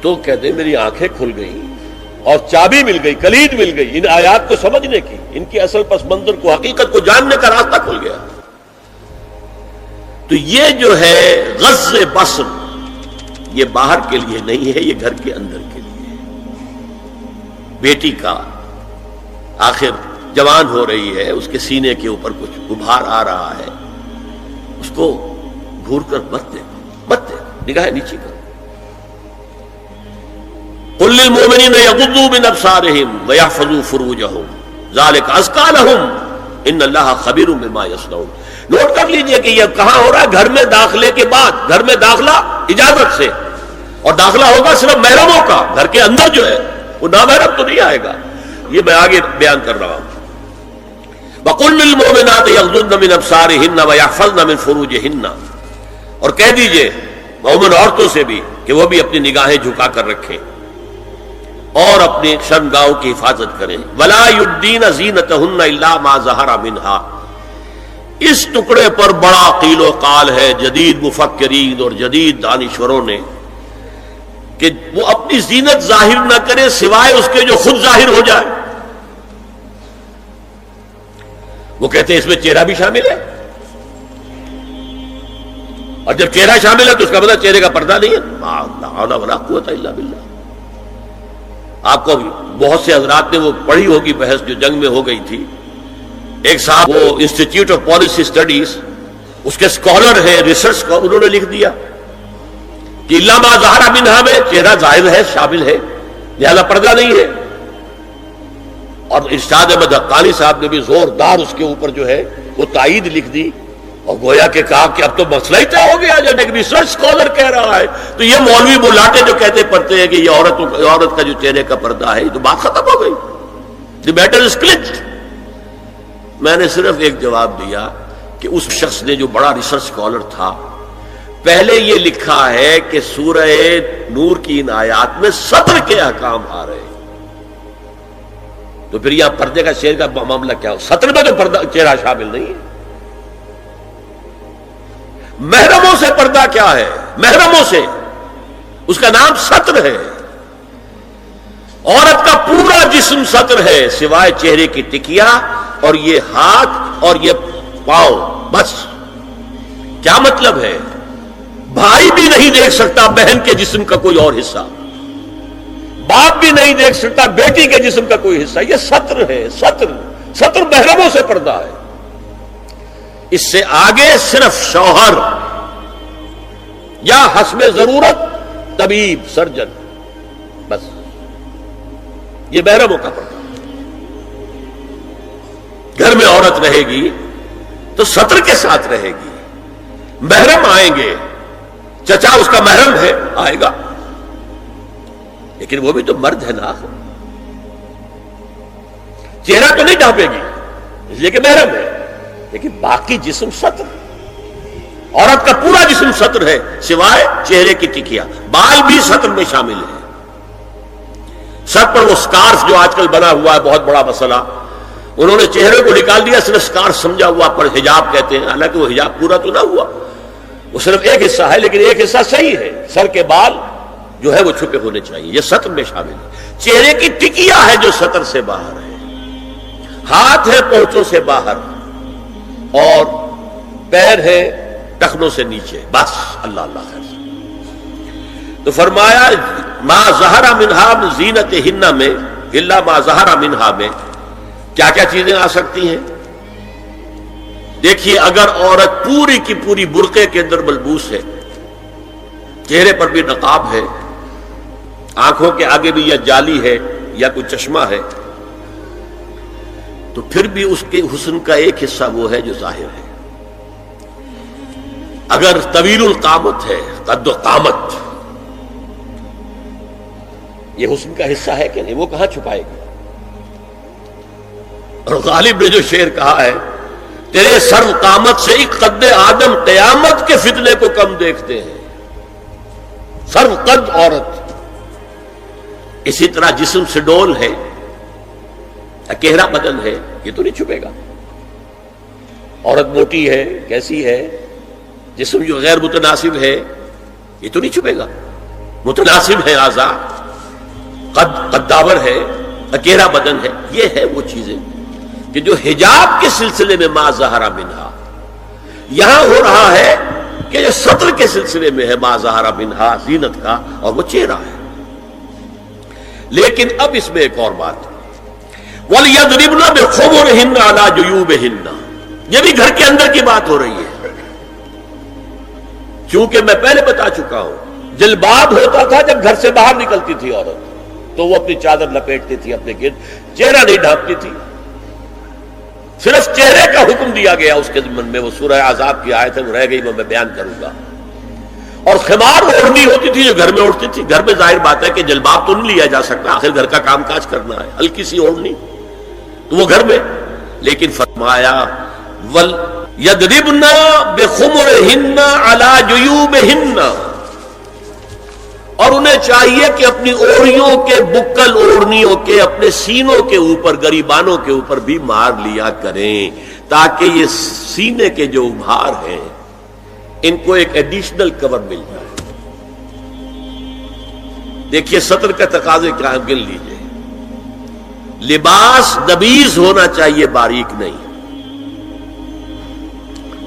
تو کہتے میری آنکھیں کھل گئی اور چابی مل گئی, کلید مل گئی ان آیات کو سمجھنے کی. ان کی اصل پس منظر کو, حقیقت کو جاننے کا راستہ کھل گیا. تو یہ جو ہے غض بصر, یہ باہر کے لیے نہیں ہے, یہ گھر کے اندر کے لیے ہے. بیٹی کا آخر جوان ہو رہی ہے, اس کے سینے کے اوپر کچھ غبار آ رہا ہے, اس کو گھور کر مت دیکھو, مت دیکھو, نگاہیں نیچی کرو. قل للمؤمنین یغضوا من ابصارهم ویحفظوا فروجهم ذلک ازکی لهم ان اللہ خبیر بما یصنعون. نوٹ کر لیجئے کہ یہ کہاں ہو رہا ہے, گھر میں داخلے کے بعد. گھر میں داخلہ اجازت سے, اور داخلہ ہوگا صرف محرموں کا. گھر کے اندر جو ہے وہ نامحرم تو نہیں آئے گا. یہ میں آگے بیان کر رہا ہوں. وَقُلْ لِلْمُؤْمِنَاتِ يَغْضُضْنَ مِنْ أَبْصَارِهِنَّ وَيَحْفَظْنَ مِنْ فُرُوجِهِنَّ, اور کہہ دیجئے مومن عورتوں سے بھی کہ وہ بھی اپنی نگاہیں جھکا کر رکھیں اور اپنے شرمگاہوں کی حفاظت کریں. وَلَا يُبْدِينَ زِينَتَهُنَّ إِلَّا مَا ظَهَرَ مِنْهَا. اس ٹکڑے پر بڑا قیل و قال ہے جدید مفکرین اور جدید دانشوروں نے کہ وہ اپنی زینت ظاہر نہ کرے سوائے اس کے جو خود ظاہر ہو جائے. وہ کہتے ہیں اس میں چہرہ بھی شامل ہے, اور جب چہرہ شامل ہے تو اس کا مطلب چہرے کا پردہ نہیں ہے. لا حول ولا قوت الا باللہ. آپ کو بہت سے حضرات نے وہ پڑھی ہوگی بحث جو جنگ میں ہو گئی تھی. ایک صاحب وہ انسٹیٹیوٹ آف پالیسی اسٹڈیز اس کے اسکالر ہیں, ریسرچ کا, انہوں نے لکھ دیا کہ الا ما ظہر منہا میں چہرہ ظاہر ہے, شامل ہے, لہذا پردہ نہیں ہے. اور ارشاد احمد حقانی صاحب نے بھی زوردار اس کے اوپر جو ہے وہ تائید لکھ دی, اور گویا کہ کہا کہ اب تو مسئلہ ہی طے ہو گیا. جب ایک ریسرچ اسکالر کہہ رہا ہے تو یہ مولوی ملاٹے جو کہتے پڑھتے ہیں کہ یہ عورت کا جو چہرے کا پردہ ہے, یہ تو بات ختم ہو گئی. The matter is clutched. میں نے صرف ایک جواب دیا کہ اس شخص نے جو بڑا ریسرچ اسکالر تھا, پہلے یہ لکھا ہے کہ سورہ نور کی ان آیات میں سطر کے احکام آ رہے ہیں, تو پھر یہاں پردے کا چہرے کا معاملہ کیا ہو؟ سطر میں تو پردہ چہرہ شامل نہیں ہے. محرموں سے پردہ کیا ہے؟ محرموں سے, اس کا نام سطر ہے. عورت کا پورا جسم سطر ہے سوائے چہرے کی ٹکیا اور یہ ہاتھ اور یہ پاؤں, بس. کیا مطلب ہے؟ بھائی بھی نہیں دیکھ سکتا بہن کے جسم کا کوئی اور حصہ, باپ بھی نہیں دیکھ سکتا بیٹی کے جسم کا کوئی حصہ. یہ سطر ہے, سطر. سطر محرموں سے پردہ ہے. اس سے آگے صرف شوہر یا حسب ضرورت طبیب, سرجن, بس. یہ محرموں کا پردہ. گھر میں عورت رہے گی تو سطر کے ساتھ رہے گی. محرم آئیں گے, چچا اس کا محرم ہے, آئے گا, لیکن وہ بھی تو مرد ہے نا, چہرہ تو نہیں ڈھانپے گی اس لیے کہ محرم ہے, لیکن باقی جسم سطر. عورت کا پورا جسم سطر ہے سوائے چہرے کی ٹکیا. بال بھی سطر میں شامل ہے. سر پر وہ سکارف جو آج کل بنا ہوا ہے, بہت بڑا مسئلہ, انہوں نے چہرے کو نکال دیا, صرف سکارف سمجھا ہوا, پر حجاب کہتے ہیں. حالانکہ وہ حجاب پورا تو نہ ہوا, وہ صرف ایک حصہ ہے, لیکن ایک حصہ صحیح ہے. سر کے بال جو ہے وہ چھپے ہونے چاہیے, یہ سطر میں شامل ہے. چہرے کی ٹکیا ہے جو سطر سے باہر ہے. ہاتھ ہے پونچوں سے باہر اور پیر ہے ٹخنوں سے نیچے، بس اللہ اللہ خیر سے۔ تو فرمایا ما ظہر منہا من زینتہن میں الا ما ظہر منہا میں کیا کیا چیزیں آ سکتی ہیں؟ دیکھیے، اگر عورت پوری کی پوری برقعے کے اندر ملبوس ہے، چہرے پر بھی نقاب ہے، آنکھوں کے آگے بھی یا جالی ہے یا کوئی چشمہ ہے، تو پھر بھی اس کے حسن کا ایک حصہ وہ ہے جو ظاہر ہے۔ اگر طویل القامت ہے، قد و قامت، یہ حسن کا حصہ ہے کہ نہیں؟ وہ کہاں چھپائے گی؟ اور غالب نے جو شعر کہا ہے، تیرے سرو قامت سے ہی قد آدم قیامت کے فتنے کو کم دیکھتے ہیں۔ سرو قد عورت، اسی طرح جسم سے ڈول ہے، اکیرا بدن ہے، یہ تو نہیں چھپے گا۔ عورت موٹی ہے، کیسی ہے، جسم جو غیر متناسب ہے، یہ تو نہیں چھپے گا۔ متناسب ہے اعضاء، قداور ہے، اکیرا بدن ہے، یہ ہے وہ چیزیں کہ جو حجاب کے سلسلے میں ما ظہر منہا، یہاں ہو رہا ہے کہ جو سطر کے سلسلے میں ہے ما ظہر منہا زینت کا، اور وہ چہرہ ہے۔ لیکن اب اس میں ایک اور بات، وَلْيَضْرِبْنَ بِخُمُرِهِنَّ عَلَى جُيُوبِهِنَّ، یہ بھی گھر کے اندر کی بات ہو رہی ہے۔ چونکہ میں پہلے بتا چکا ہوں، جلباب ہوتا تھا جب گھر سے باہر نکلتی تھی عورت، تو وہ اپنی چادر لپیٹتی تھی اپنے گرد، چہرہ نہیں ڈھانپتی تھی، صرف چہرے کا حکم دیا گیا اس کے ضمن میں۔ وہ سورہ عذاب کی آیت ہے، وہ رہ گئی، وہ میں بیان کروں گا۔ اور خمار اوڑھنی ہوتی تھی جو گھر میں اوڑھتی تھی۔ گھر میں ظاہر بات ہے کہ جلباب تو نہیں لیا جا سکتا، آخر گھر کا کام کاج کرنا ہے، ہلکی سی اوڑھنی تو وہ گھر میں۔ لیکن فرمایا وَلْيَضْرِبْنَ بِخُمُرِهِنَّ عَلَى جُيُوبِهِنَّ، اور انہیں چاہیے کہ اپنی اوڑھیوں کے، بکل اوڑھنیوں کے اپنے سینوں کے اوپر، گریبانوں کے اوپر بھی مار لیا کریں، تاکہ یہ سینے کے جو ابھار ہیں ان کو ایک ایڈیشنل کور مل جائے۔ دیکھیے سطر کا تقاضے کیا ہے، گن لیجئے۔ لباس نبیز ہونا چاہیے، باریک نہیں۔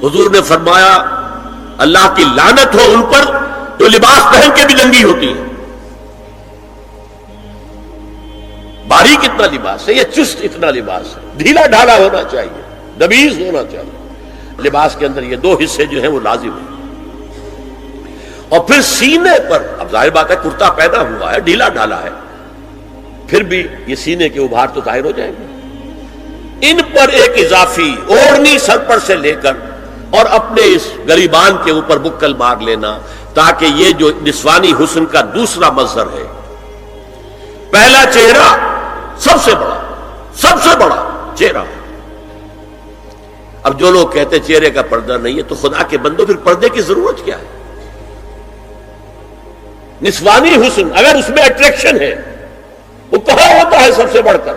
حضور نے فرمایا اللہ کی لعنت ہو ان پر جو لباس پہن کے بھی ننگی ہوتی ہے۔ باریک اتنا لباس ہے، یہ چست اتنا لباس ہے، ڈھیلا ڈھالا ہونا چاہیے، نبیز ہونا چاہیے۔ لباس کے اندر یہ دو حصے جو ہیں وہ لازم ہیں۔ اور پھر سینے پر، اب ظاہر بات ہے کرتا پیدا ہوا ہے، ڈھیلا ڈھالا ہے، پھر بھی یہ سینے کے ابھار تو ظاہر ہو جائیں گے۔ ان پر ایک اضافی اوڑھنی سر پر سے لے کر اور اپنے اس گریبان کے اوپر بکل مار لینا، تاکہ یہ جو نسوانی حسن کا دوسرا مظہر ہے، پہلا چہرہ سب سے بڑا چہرہ۔ اب جو لوگ کہتے چہرے کا پردہ نہیں ہے، تو خدا کے بندو پھر پردے کی ضرورت کیا ہے؟ نسوانی حسن اگر اس میں اٹریکشن ہے، وہ کہاں ہوتا ہے سب سے بڑھ کر؟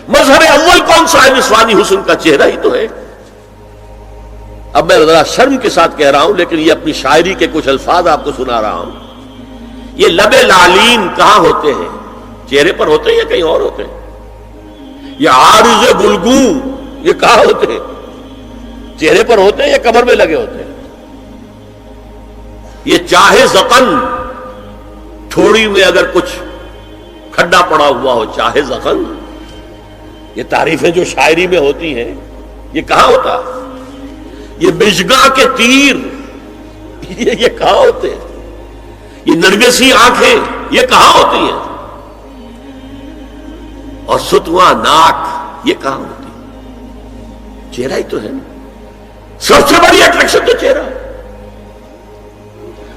مظہر اول کون سا ہے نسوانی حسن کا؟ چہرہ ہی تو ہے۔ اب میں ذرا شرم کے ساتھ کہہ رہا ہوں، لیکن یہ اپنی شاعری کے کچھ الفاظ آپ کو سنا رہا ہوں۔ یہ لب لعلین کہاں ہوتے ہیں؟ چہرے پر ہوتے ہیں یا کہیں اور ہوتے ہیں؟ یہ عارض گلگوں یہ کہاں ہوتے ہیں؟ چہرے پر ہوتے ہیں یا کمر میں لگے ہوتے ہیں؟ یہ چاہے زقن، تھوڑی میں اگر کچھ کھڈا پڑا ہوا ہو، چاہے زقن، یہ تعریفیں جو شاعری میں ہوتی ہیں یہ کہاں ہوتا؟ یہ بجگاہ کے تیر یہ کہاں ہوتے ہیں؟ یہ نرگسی آنکھیں یہ کہاں ہوتی ہیں؟ اور ستواں ناک یہ کہاں ہوتی ہے؟ چہرہ ہی تو ہے نا، سب سے بڑی اٹریکشن تو چہرہ ہے۔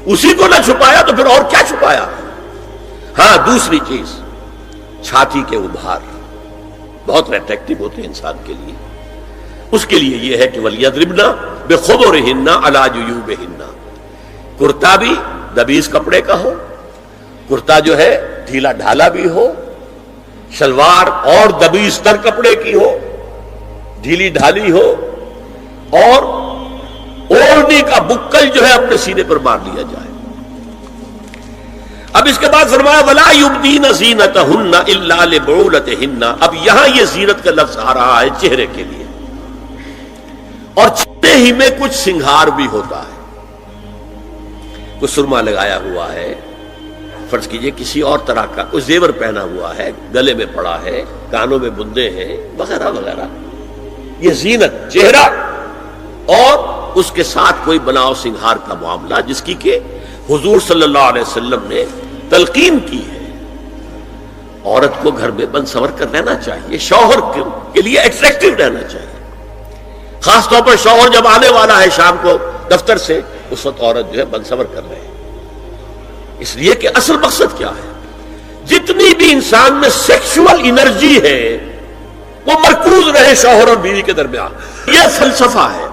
اسی کو نہ چھپایا تو پھر اور کیا چھپایا؟ ہاں دوسری چیز، چھاتی کے ابھار بہت اٹریکٹیو ہوتے ہیں انسان کے لیے۔ اس کے لیے یہ ہے کہ وَلْيَضْرِبْنَ بِخُمُرِهِنَّ عَلَى جُيُوبِهِنَّ، کرتا بھی دبیز کپڑے کا ہو، کرتا جو ہے ڈھیلا ڈھالا بھی ہو، شلوار اور دبیز تر کپڑے کی ہو، ڈھیلی ڈھالی ہو، اور اوڑھنی کا بکل جو ہے اپنے سینے پر مار لیا جائے۔ اب اس کے بعد فرمایا وَلَا يُبْدِينَ زِينَتَهُنَّ إِلَّا لِبُعُولَتِهِنَّ. اب یہاں یہ زینت کا لفظ آ رہا ہے چہرے کے لیے، اور چہرے ہی میں کچھ سنگھار بھی ہوتا ہے. کوئی سرما لگایا ہوا ہے، فرض کیجئے کسی اور طرح کا کوئی زیور پہنا ہوا ہے، گلے میں پڑا ہے، کانوں میں بندے ہیں وغیرہ وغیرہ. یہ زینت چہرہ اور اس کے ساتھ کوئی بناؤ سنگھار کا معاملہ، جس کی کہ حضور صلی اللہ علیہ وسلم نے تلقین کی ہے. عورت کو گھر میں بن سنور کر رہنا چاہیے، شوہر کے لیے اٹریکٹیو رہنا چاہیے. خاص طور پر شوہر جب آنے والا ہے شام کو دفتر سے، اس وقت عورت جو ہے بن سنور کر رہے ہیں. اس لیے کہ اصل مقصد کیا ہے؟ جتنی بھی انسان میں سیکشول انرجی ہے وہ مرکوز رہے شوہر اور بیوی کے درمیان. یہ فلسفہ ہے.